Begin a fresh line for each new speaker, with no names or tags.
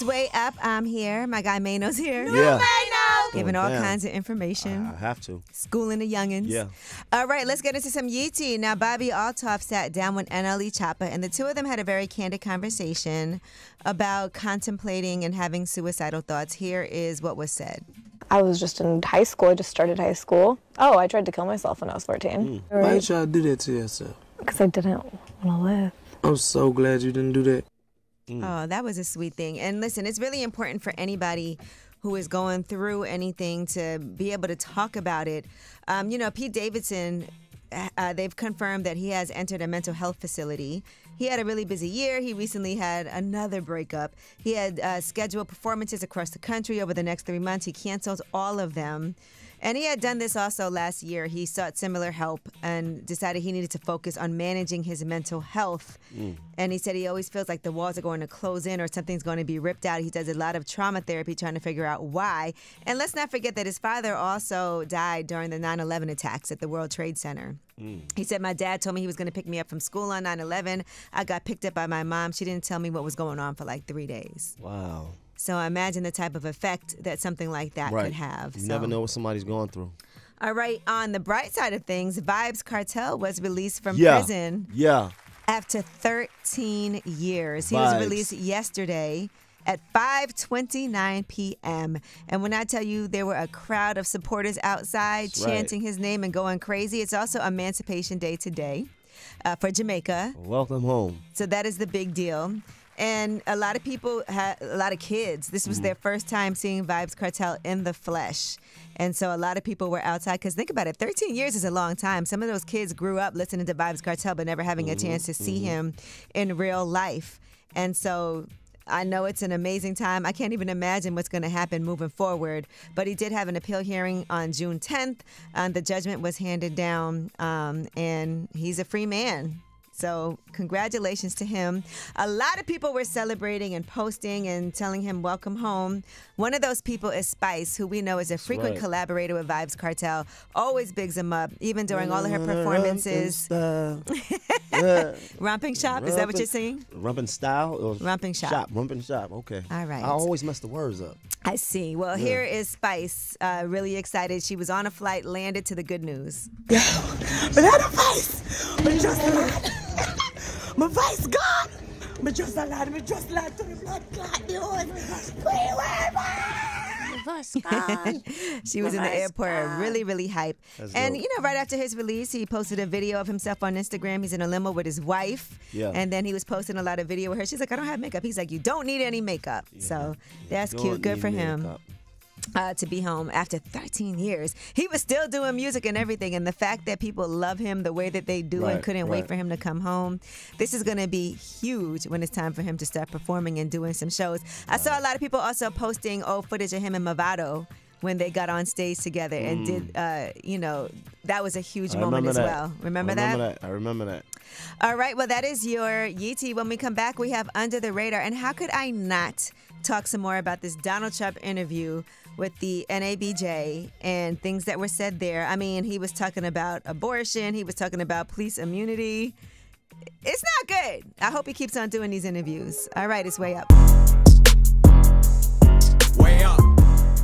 Way Up. I'm here. My guy Mano's here.
Yeah.
Giving all kinds of information.
I have to.
Schooling the youngins.
Yeah.
All right, let's get into some Yeetie. Now, Bobbi Althoff sat down with NLE Choppa, and the two of them had a very candid conversation about contemplating and having suicidal thoughts. Here is what was said.
I was just in high school. I just started high school. Oh, I tried to kill myself when I was 14.
Why did y'all do that to yourself?
Because I didn't want to live.
I'm so glad you didn't do that.
Oh, that was a sweet thing. And listen, it's really important for anybody who is going through anything to be able to talk about it. Pete Davidson, they've confirmed that he has entered a mental health facility. He had a really busy year. He recently had another breakup. He had scheduled performances across the country over the next 3 months. He canceled all of them. And he had done this also last year. He sought similar help and decided he needed to focus on managing his mental health. And he said he always feels like the walls are going to close in or something's going to be ripped out. He does a lot of trauma therapy trying to figure out why. And let's not forget that his father also died during the 9/11 attacks at the World Trade Center. He said, my dad told me he was going to pick me up from school on 9/11. I got picked up by my mom. She didn't tell me what was going on for like 3 days.
Wow.
So imagine the type of effect that something like that could have.
You never know what somebody's going through.
All right, on the bright side of things, Vybz Kartel was released from prison after 13 years. He was released yesterday at 5:29 p.m. And when I tell you there were a crowd of supporters outside chanting his name and going crazy, it's also Emancipation Day today for Jamaica.
Welcome home.
So that is the big deal. And a lot of people, a lot of kids, this was their first time seeing Vybz Kartel in the flesh. And so a lot of people were outside, because think about it, 13 years is a long time. Some of those kids grew up listening to Vybz Kartel but never having a chance to see him in real life. And so I know it's an amazing time. I can't even imagine what's going to happen moving forward. But he did have an appeal hearing on June 10th. The judgment was handed down, and he's a free man. So congratulations to him. A lot of people were celebrating and posting and telling him welcome home. One of those people is Spice, who we know is a frequent collaborator with Vybz Kartel. Always bigs him up, even during all of her performances. Romping Shop, is that what you're singing?
Romping Style? Or
Romping Shop.
Romping Shop, okay.
All right.
I always mess the words up.
I see. Well, here is Spice, really excited. She was on a flight, landed to the good news.
Yo, but I don't face, but just a lot. My face gone, but just a lot. Me just like to the blood clot news.
She was in the airport, really, really hype. And, right after his release, he posted a video of himself on Instagram. He's in a limo with his wife. Yeah. And then he was posting a lot of video with her. She's like, I don't have makeup. He's like, you don't need any makeup. Yeah. So that's cute. Good for him. To be home after 13 years. He was still doing music and everything, and the fact that people love him the way that they do and couldn't wait for him to come home, this is going to be huge when it's time for him to start performing and doing some shows. I saw a lot of people also posting old footage of him and Movado when they got on stage together and did, that was a huge moment as well. Remember that?
I remember that.
All right, well, that is your Yeetie. When we come back, we have Under the Radar. And how could I not talk some more about this Donald Trump interview with the NABJ and things that were said there? I mean, he was talking about abortion. He was talking about police immunity. It's not good. I hope he keeps on doing these interviews. All right, it's Way Up.